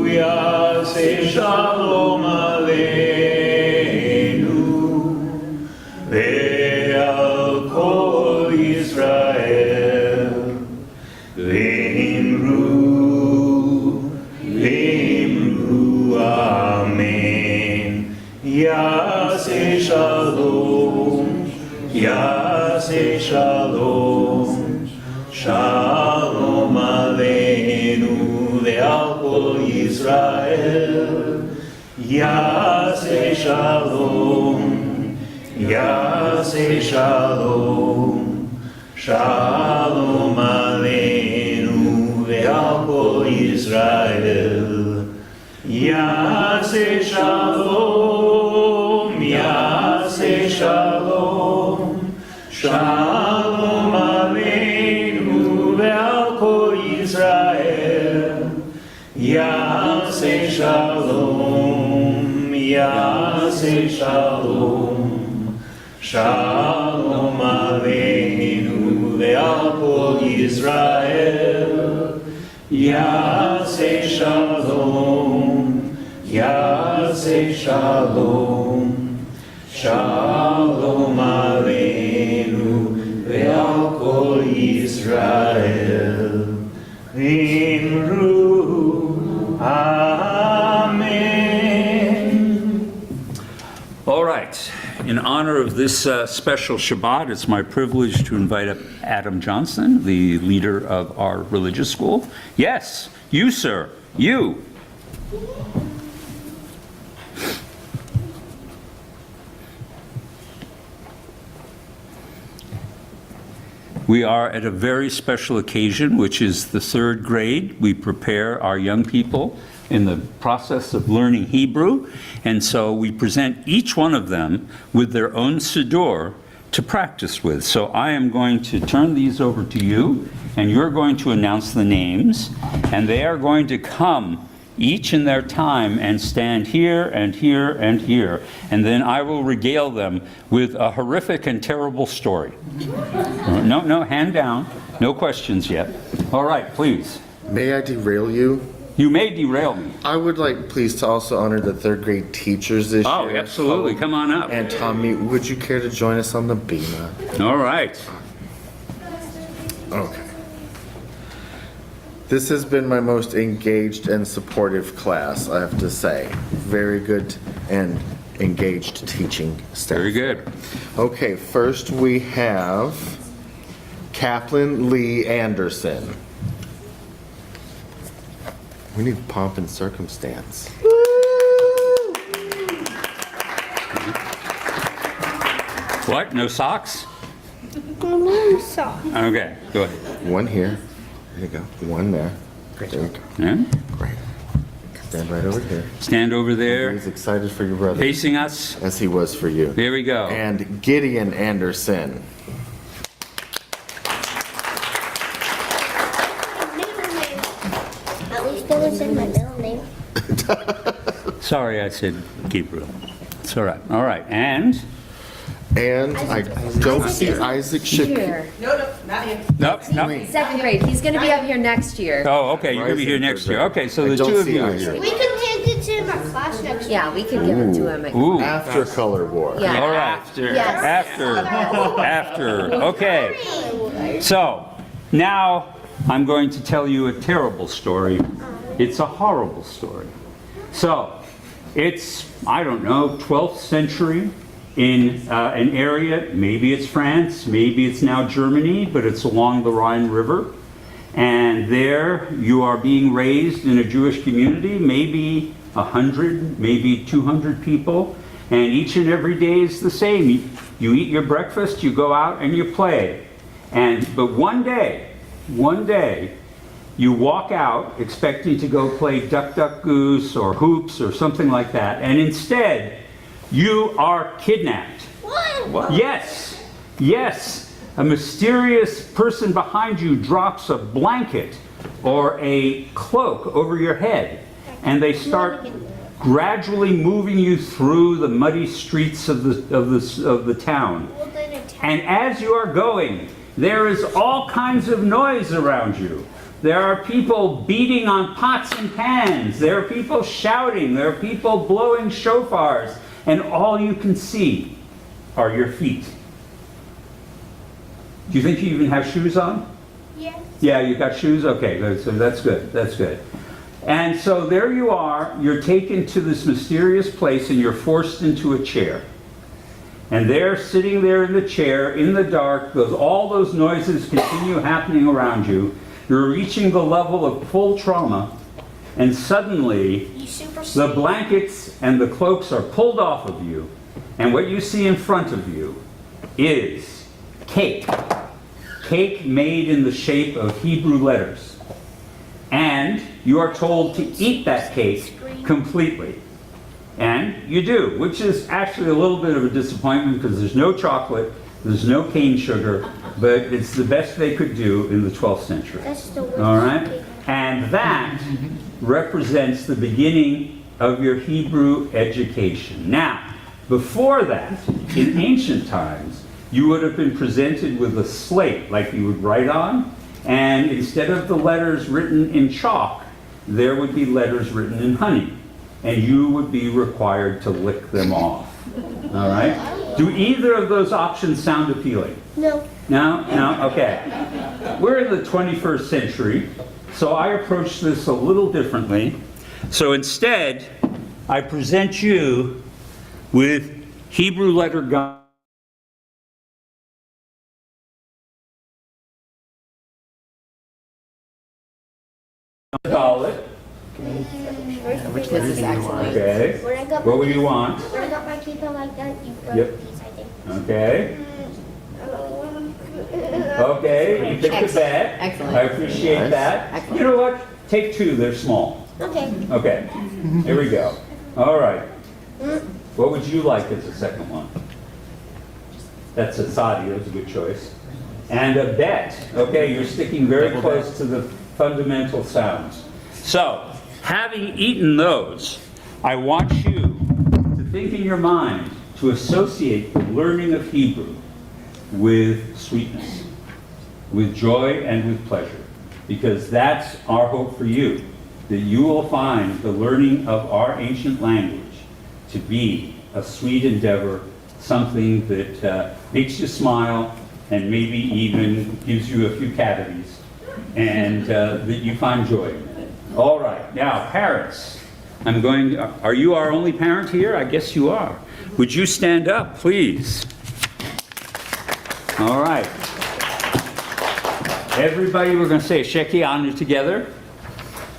yaseh shalom aleinu, ve'al kol Yisrael, ve'imru amen. Yaseh shalom, yaseh shalom, shalom aleinu ve'al kol Yisrael. Yaseh shalom, יעשה שלום, שלום עלינו ועל כל ישראל. יעשה שלום, יעשה שלום, שלום עלינו ועל כל ישראל. יעשה שלום, יעשה שלום, שלום עלינו ועל כל ישראל. יעשה שלום, יעשה שלום, שלום עלינו ועל כל ישראל. אמרו Amen. All right. In honor of this special Shabbat, it's my privilege to invite up Adam Johnson, the leader of our religious school. Yes, you, sir. You. We are at a very special occasion, which is the third grade. We prepare our young people in the process of learning Hebrew, and so we present each one of them with their own siddur to practice with. So I am going to turn these over to you, and you're going to announce the names, and they are going to come each in their time and stand here and here and here, and then I will regale them with a horrific and terrible story. No, hand down. No questions yet. All right, please. May I derail you? You may derail me. I would like, please, to also honor the third grade teachers this year. Oh, absolutely. Come on up. And Tommy, would you care to join us on the bima? All right. Okay. This has been my most engaged and supportive class, I have to say. Very good and engaged teaching staff. Very good. Okay, first we have Kaplan Lee Anderson. We need pomp and circumstance. What? No socks? No socks. Okay, go ahead. One here. There you go. One there. There you go. Yeah? Great. Stand right over here. Stand over there. He's excited for your brother. Facing us. As he was for you. There we go. And Gideon Anderson. At least it was in my middle name. Sorry, I said Gabriel. It's all right. All right. And I don't see Isaac Schick. Here. No, not him. nope. Second grade. He's going to be up here next year. Oh, okay. You're gonna be here next year. Okay, so the two of you are here. We can hand it to him at class next week. Yeah, we can give it to him. Ooh. After color war. Yeah. All right. Yes. After. Okay. So now I'm going to tell you a terrible story. It's a horrible story. So it's, I don't know, 12th century in an area, maybe it's France, maybe it's now Germany, but it's along the Rhine River. And there you are being raised in a Jewish community, maybe 100, maybe 200 people, and each and every day is the same. You eat your breakfast, you go out and you play. But one day, you walk out expecting to go play duck, duck, goose or hoops or something like that, and instead, you are kidnapped. What? Yes, yes. A mysterious person behind you drops a blanket or a cloak over your head, and they start gradually moving you through the muddy streets of the town. And as you are going, there is all kinds of noise around you. There are people beating on pots and pans. There are people shouting. There are people blowing shofars. And all you can see are your feet. Do you think you even have shoes on? Yes. Yeah, you got shoes? Okay, so that's good. That's good. And so there you are. You're taken to this mysterious place and you're forced into a chair. And there, sitting there in the chair, in the dark, all those noises continue happening around you. You're reaching the level of full trauma, and suddenly the blankets and the cloaks are pulled off of you, And what you see in front of you is cake. Cake made in the shape of Hebrew letters. And you are told to eat that cake completely. And you do, which is actually a little bit of a disappointment because there's no chocolate, there's no cane sugar, but it's the best they could do in the 12th century. All right? And that represents the beginning of your Hebrew education. Now, before that, in ancient times, you would have been presented with a slate like you would write on, and instead of the letters written in chalk, there would be letters written in honey, and you would be required to lick them off. All right? Do either of those options sound appealing? No. No? No? Okay. We're in the 21st century, so I approach this a little differently. So instead, I present you with Hebrew letter gum. Which this is excellent. Okay. What would you want? When I got my keeper like that, you broke Yep. these, I think. Okay. Okay, you picked a bet. Excellent. I appreciate that. Excellent. You know what? Take two, they're small. Okay. Okay, here we go. All right. What would you like as a second one? That's a sadi, that was a good choice. And a bet. Okay, you're sticking very close to the fundamental sounds. So, having eaten those, I want you to think in your mind to associate the learning of Hebrew with sweetness, with joy and with pleasure. Because that's our hope for you, that you will find the learning of our ancient language to be a sweet endeavor, something that makes you smile and maybe even gives you a few cavities, and that you find joy in it. All right, now parents, are you our only parent here? I guess you are. Would you stand up, please? All right. Everybody, we're going to say Shekianu together.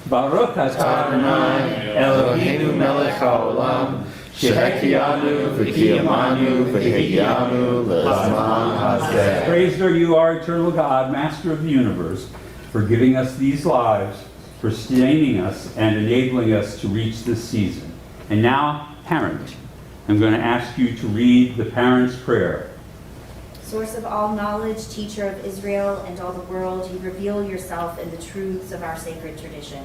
Baruch atah Adonai Eloheinu melech haolam, shehekianu v'kiyamanu v'hegianu l'zman hazeh. Praised are you, our eternal God, Master of the universe, for giving us these lives, for sustaining us and enabling us to reach this season. And now, parent, I'm going to ask you to read the parent's prayer. Source of all knowledge, teacher of Israel and all the world, you reveal yourself in the truths of our sacred tradition.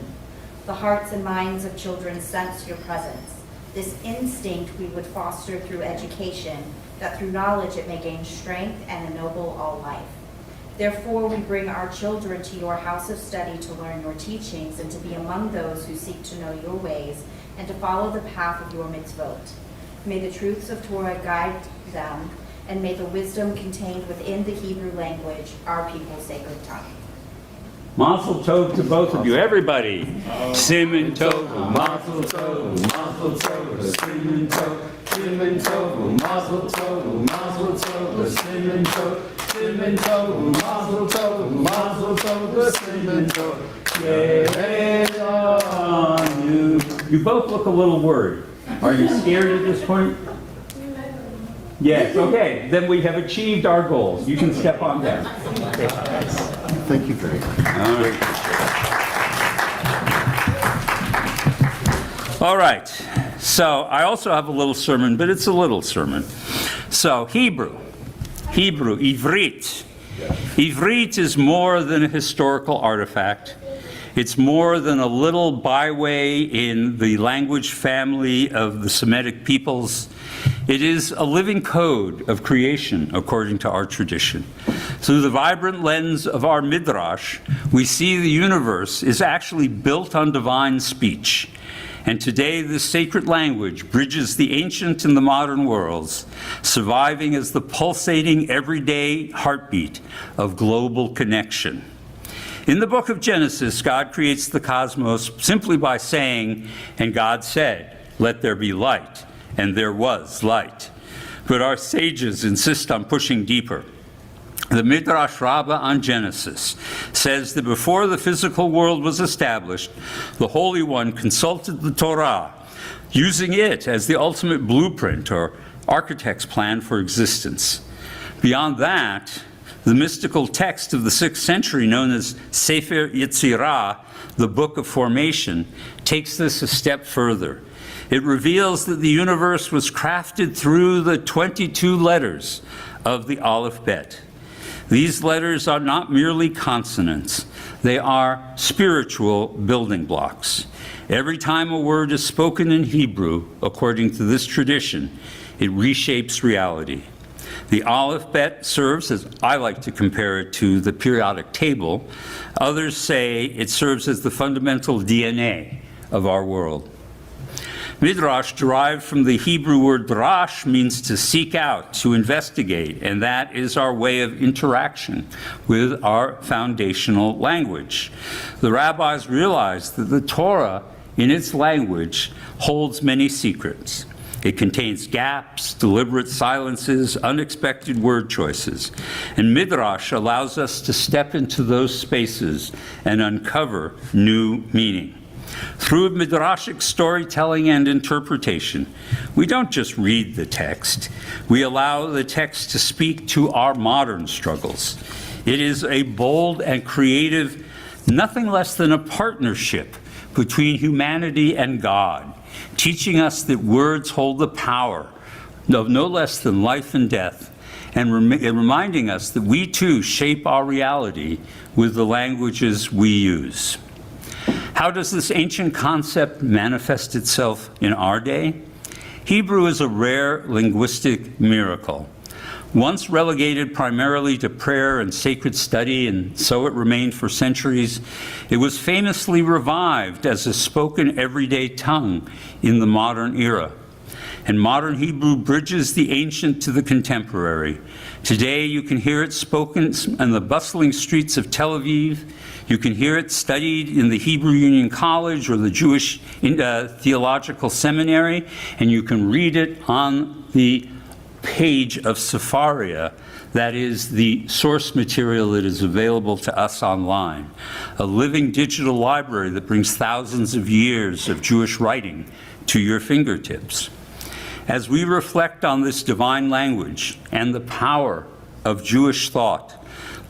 The hearts and minds of children sense your presence. This instinct we would foster through education, that through knowledge it may gain strength and ennoble all life. Therefore, we bring our children to your house of study to learn your teachings and to be among those who seek to know your ways and to follow the path of your mitzvot. May the truths of Torah guide them, and may the wisdom contained within the Hebrew language, our people's sacred tongue. Mazel tov to both of you, everybody. Siman tov, mazel tov, mazel tov, siman tov, siman tov, mazel tov, mazel tov, siman tov, siman tov, mazel tov, mazel tov, siman tov. You both look a little worried. Are you scared at this point? Yes, okay, then we have achieved our goals. You can step on down. Thank you very much. All right, so I also have a little sermon, but it's a little sermon. So Hebrew, Ivrit. Ivrit is more than a historical artifact. It's more than a little byway in the language family of the Semitic peoples. It is a living code of creation, according to our tradition. Through the vibrant lens of our Midrash, we see the universe is actually built on divine speech. And today, this sacred language bridges the ancient and the modern worlds, surviving as the pulsating, everyday heartbeat of global connection. In the book of Genesis, God creates the cosmos simply by saying, "And God said, let there be light, and there was light." But our sages insist on pushing deeper. The Midrash Rabbah on Genesis says that before the physical world was established, the Holy One consulted the Torah, using it as the ultimate blueprint or architect's plan for existence. Beyond that, the mystical text of the 6th century, known as Sefer Yetzirah, the Book of Formation, takes this a step further. It reveals that the universe was crafted through the 22 letters of the Aleph Bet. These letters are not merely consonants. They are spiritual building blocks. Every time a word is spoken in Hebrew, according to this tradition, it reshapes reality. The Aleph Bet serves, as I like to compare it to, the periodic table. Others say it serves as the fundamental DNA of our world. Midrash, derived from the Hebrew word drash, means to seek out, to investigate, and that is our way of interaction with our foundational language. The rabbis realized that the Torah, in its language, holds many secrets. It contains gaps, deliberate silences, unexpected word choices. And Midrash allows us to step into those spaces and uncover new meaning. Through Midrashic storytelling and interpretation, we don't just read the text, we allow the text to speak to our modern struggles. It is a bold and creative, nothing less than a partnership between humanity and God, teaching us that words hold the power of no less than life and death, and reminding us that we too shape our reality with the languages we use. How does this ancient concept manifest itself in our day? Hebrew is a rare linguistic miracle. Once relegated primarily to prayer and sacred study, and so it remained for centuries, it was famously revived as a spoken everyday tongue in the modern era. And modern Hebrew bridges the ancient to the contemporary. Today you can hear it spoken in the bustling streets of Tel Aviv. You can hear it studied in the Hebrew Union College or the Jewish Theological Seminary, and you can read it on the page of Sepharia, that is the source material that is available to us online, a living digital library that brings thousands of years of Jewish writing to your fingertips. As we reflect on this divine language and the power of Jewish thought,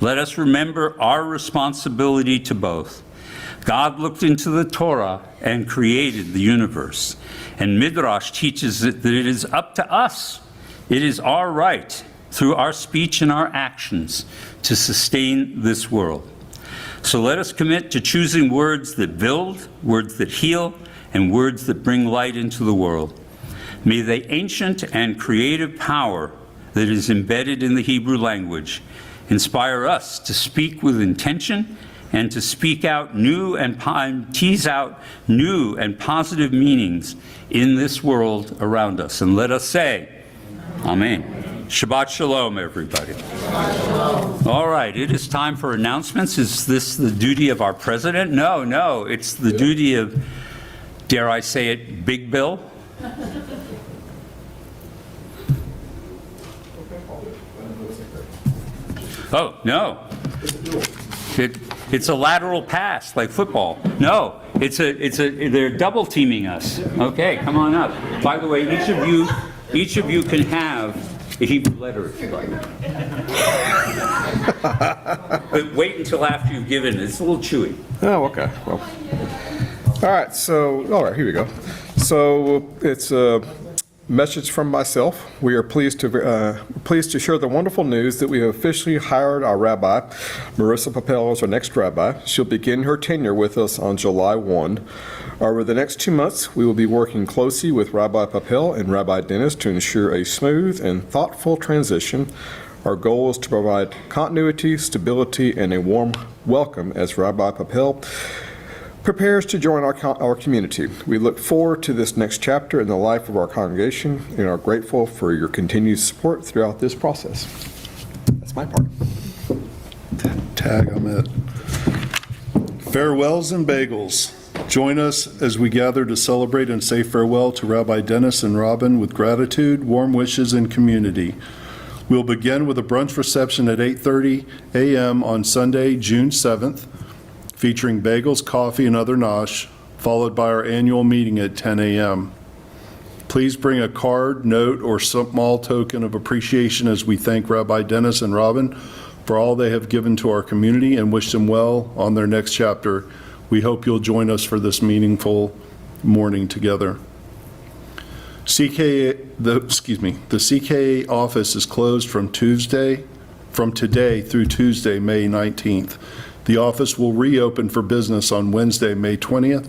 let us remember our responsibility to both. God looked into the Torah and created the universe, and Midrash teaches that it is up to us. It is our right, through our speech and our actions, to sustain this world. So let us commit to choosing words that build, words that heal, and words that bring light into the world. May the ancient and creative power that is embedded in the Hebrew language inspire us to speak with intention and to speak out new and tease out new and positive meanings in this world around us. And let us say, Amen. Shabbat Shalom, everybody. All right, it is time for announcements. Is this the duty of our president? No, it's the duty of, dare I say it, Big Bill? Oh, no. It's a lateral pass, like football. No, they're double teaming us. Okay, come on up. By the way, each of you can have a Hebrew letter if you like. But wait until after you've given it. It's a little chewy. Oh, okay. Well, all right, here we go. So it's a message from myself. We are pleased to share the wonderful news that we have officially hired our rabbi. Marissa Papel is our next rabbi. She'll begin her tenure with us on July 1. Over the next 2 months, we will be working closely with Rabbi Papel and Rabbi Dennis to ensure a smooth and thoughtful transition. Our goal is to provide continuity, stability, and a warm welcome as Rabbi Papel prepares to join our community. We look forward to this next chapter in the life of our congregation and are grateful for your continued support throughout this process. That's my part. Tag, I'm it. Farewells and bagels. Join us as we gather to celebrate and say farewell to Rabbi Dennis and Robin with gratitude, warm wishes, and community. We'll begin with a brunch reception at 8:30 a.m. on Sunday, June 7th, featuring bagels, coffee, and other nosh, followed by our annual meeting at 10 a.m. Please bring a card, note, or small token of appreciation as we thank Rabbi Dennis and Robin for all they have given to our community and wish them well on their next chapter. We hope you'll join us for this meaningful morning together. The CKA office is closed from today through Tuesday, May 19th. The office will reopen for business on Wednesday, May 20th.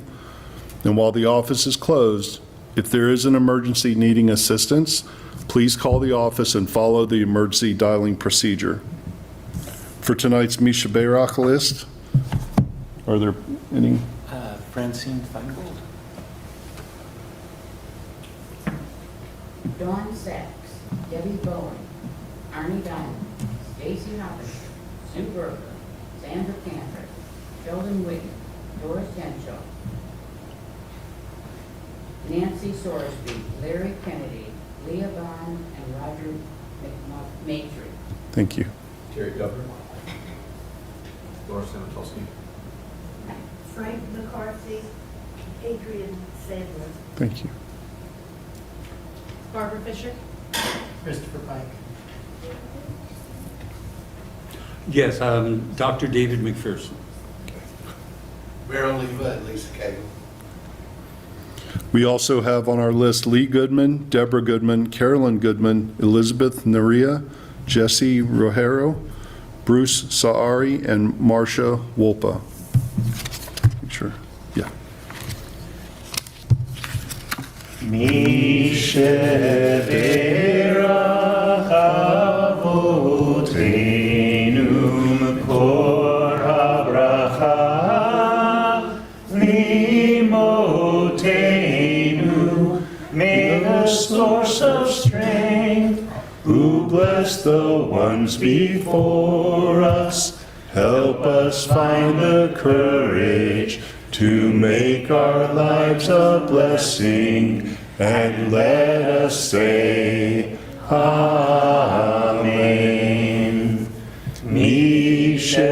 And while the office is closed, if there is an emergency needing assistance, please call the office and follow the emergency dialing procedure. For tonight's Misha Bayrak list, are there any? Francine Feingold. Dawn Sachs, Debbie Bowen, Arnie Diamond, Stacy Hopper, Sue Berger, Sandra Cantor, Sheldon Wiggin, Doris Henshaw, Nancy Sorsby, Larry Kennedy, Leah Bond, and Roger Matry. Thank you. Terry Governor. Laura Sanatolsky. Frank McCarthy, Adrian Sadler. Thank you. Barbara Fisher. Christopher Pike. Yes, Dr. David McPherson. Marilyn Hood, Lisa Cagle. We also have on our list Lee Goodman, Deborah Goodman, Carolyn Goodman, Elizabeth Naria, Jesse Rojero, Bruce Saari, and Marcia Wolpa. Sure. Yeah. May the source of strength, who bless the ones before us, help us find the courage to make our lives a blessing, and let us say, Amen. Mi sheberach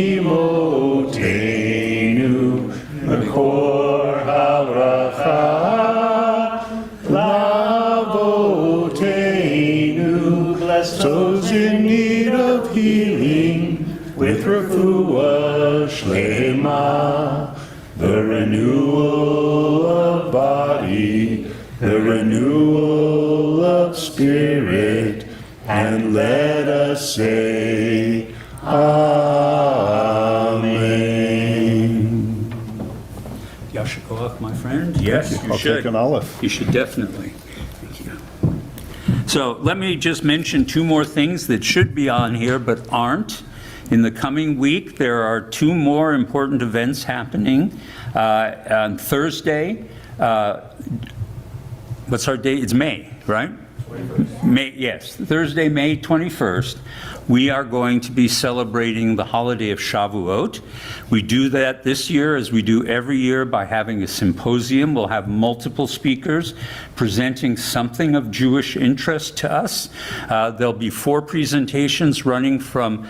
imotenu mekor havracha lavotenu. Bless those in need of healing with refuah shlema, the renewal of body, the renewal of spirit, and let us say, Amen. Yashikoach, my friend? Yes, you I'll should. take an olive. You should definitely. Thank you. So let me just mention two more things that should be on here but aren't. In the coming week, there are two more important events happening. On Thursday, what's our date? It's May, right? 21st. May, yes. Thursday, May 21st, we are going to be celebrating the holiday of Shavuot. We do that this year, as we do every year, by having a symposium. We'll have multiple speakers presenting something of Jewish interest to us. There'll be 4 presentations running from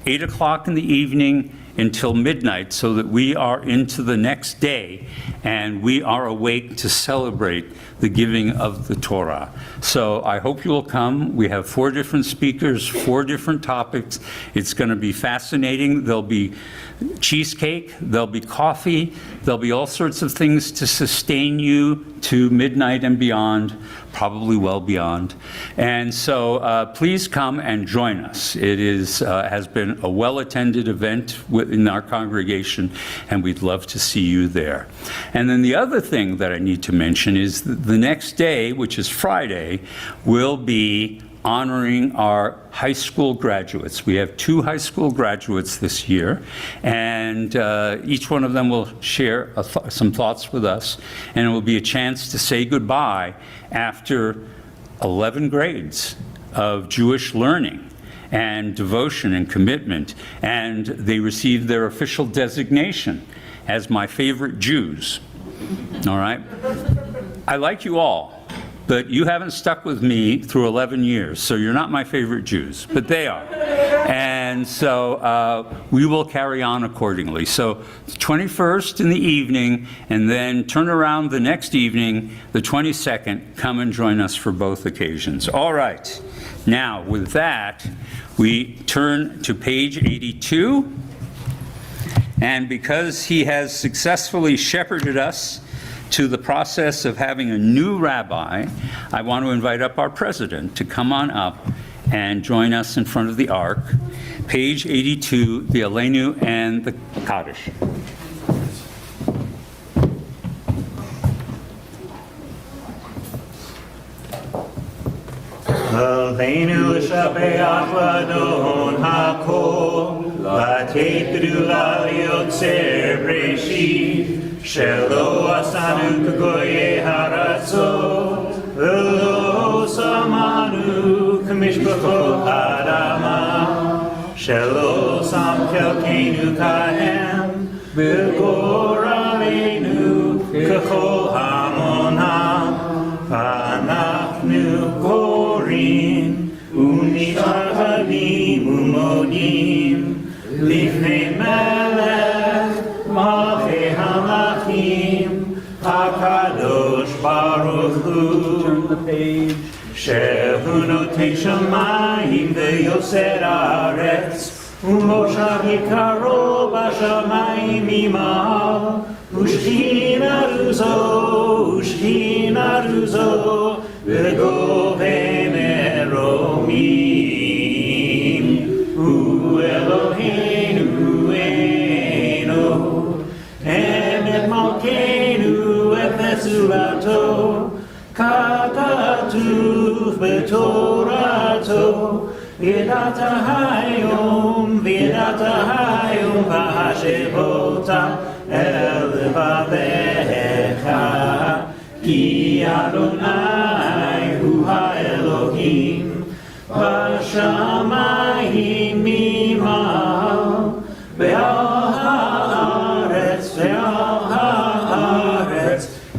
8 o'clock in the evening until midnight, so that we are into the next day and we are awake to celebrate the giving of the Torah. So I hope you will come. We have 4 different speakers, 4 different topics. It's going to be fascinating. There'll be cheesecake, there'll be coffee, there'll be all sorts of things to sustain you to midnight and beyond, probably well beyond. And so please come and join us. It has been a well-attended event in our congregation, and we'd love to see you there. And then the other thing that I need to mention is the next day, which is Friday, will be honoring our high school graduates. We have 2 high school graduates this year, and each one of them will share some thoughts with us, and it will be a chance to say goodbye after 11 grades of Jewish learning and devotion and commitment, and they received their official designation as my favorite Jews. All right? I like you all, but you haven't stuck with me through 11 years, so you're not my favorite Jews, but they are. And And so we will carry on accordingly. So the 21st in the evening, and then turn around the next evening, the 22nd, come and join us for both occasions. All right. Now, with that, we turn to page 82. And because he has successfully shepherded us to the process of having a new rabbi, I want to invite up our president to come on up and join us in front of the ark. Page 82, the Aleinu and the Kaddish. Aleinu l'shabeach l'adon hakol, lateit gedula yotzer breshit, shelo asanu k'goyei haratzot, v'lo samanu k'mishpachot adama, shelo sam chelkeinu kahem, v'goraleinu k'chol hamonam, v'anachnu korim, u'nitachadim u'modim, lifnei melech, malchei hamachim, HaKadosh Baruch Hu. Turn the page. Shehu notei shamayim ve'yoser haaretz, u'moshav yikaro b'shamayim imal, u'shchina ruzo, v'govei meromim, u'Eloheinu eino, emet malkeinu efes ulato, ככתוב בתורתו, וידעת היום והשבות אל לבביך, כי אדוני הוא האלוהים, בשמיים ממעל, ועל הארץ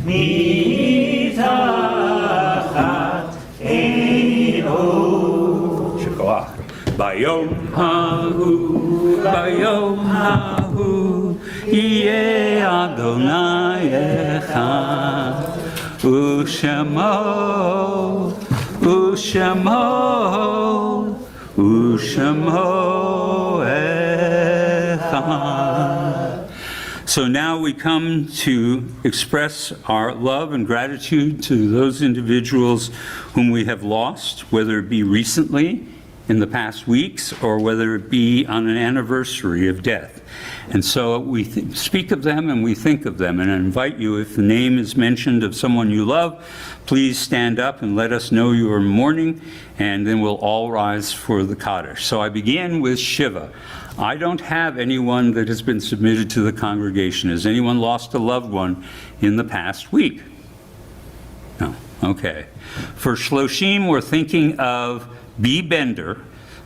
מתחת עינו. שכוח. ביום ההוא יהיה אדוני אחד, ושמו אחד. So now we come to express our love and gratitude to those individuals whom we have lost, whether it be recently, in the past weeks, or whether it be on an anniversary of death. And so we speak of them and we think of them, and I invite you, if the name is mentioned of someone you love, please stand up and let us know you are mourning, and then we'll all rise for the Kaddish. So I begin with Shiva. I don't have anyone that has been submitted to the congregation. Has anyone lost a loved one in the past week? No. Okay. For Shloshim, we're thinking of B. Bender,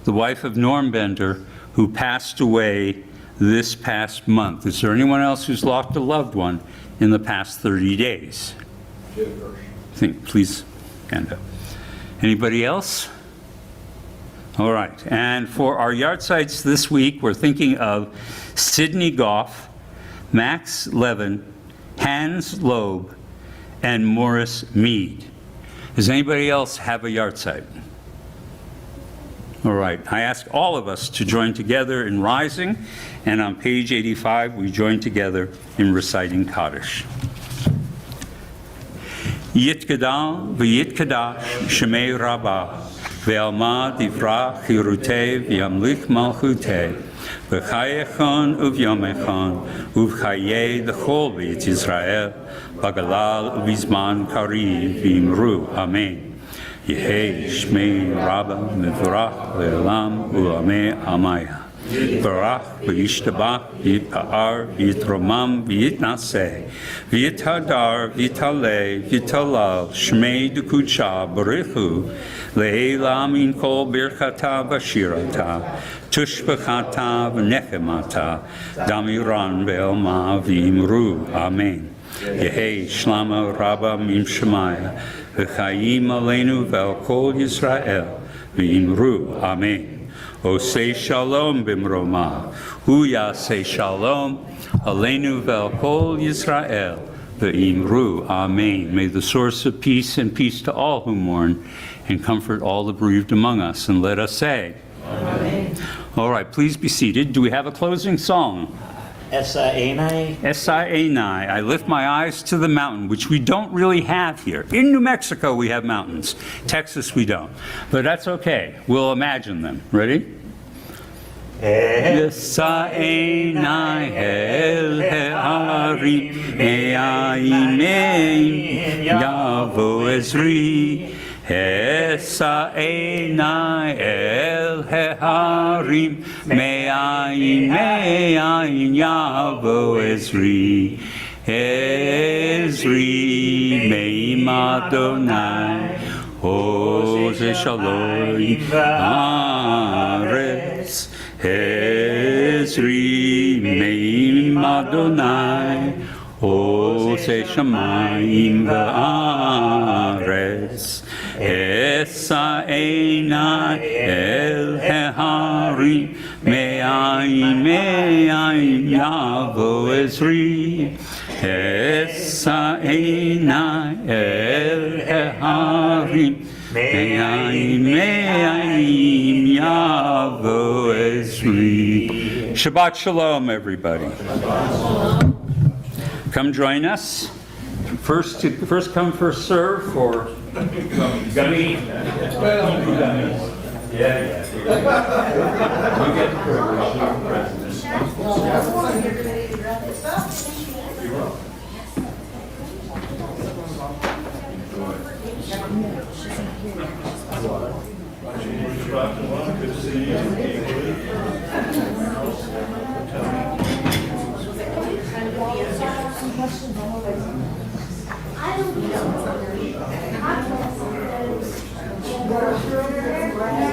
the wife of Norm Bender, who passed away this past month. Is there anyone else who's lost a loved one in the past 30 days? Please stand up. Anybody else? All right. And for our yahrzeits this week, we're thinking of Sidney Goff, Max Levin, Hans Loeb, and Morris Mead. Does anybody else have a yahrzeit? All right. I ask all of us to join together in rising, and on page 85, we join together in reciting Kaddish. Yitgadal v'yitkadash shemei rabbah, ve'alma divrach chirutei v'yamlich malchutei, v'chayechon uvyomechon, uv'chayei d'chol b'yit Yisrael, v'galal uv'izman kari v'imru. Amen. Yehei shmei rabbah mevorach le'olam u'amei amaya. Barach v'yishtabach v'yitpa'ar v'yitromam v'yitnaseh v'yithadar v'yitaleh v'yitalal shmei d'kudsha barichu le'elam in kol birchata v'shirata tushbachata v'nechemata damiran ve'elma v'imru. Amen. Yehei shlama rabba mim shemaya v'chayim aleinu ve'al kol Yisrael v'imru. Amen. Osei Shalom Bimroma, Hu Yaseh Shalom, Aleinu Ve'al Kol Yisrael, Ve'imru, Amen. May the source of peace and peace to all who mourn, and comfort all the bereaved among us. And let us say, Amen. All right, please be seated. Do we have a closing song? Esa Enai. Esa Enai. I lift my eyes to the mountain, which we don't really have here. In New Mexico, we have mountains. Texas, we don't. But that's okay. We'll imagine them. Ready? Esa Enai el ha'arim me'ayin yavo ezri. Esa Enai el ha'arim me'ayin yavo ezri. Ezri me'im Adonai Oseh Shalom Haaretz. Ezri me'im Adonai Oseh Shamayim va'aretz. Esa Enai el ha'arim me'ayin yavo ezri. Esa Enai el ha'arim me'ayin yavo ezri. Shabbat Shalom, everybody. Come join us. First come, first serve for gummy. Yeah. You get the I don't know.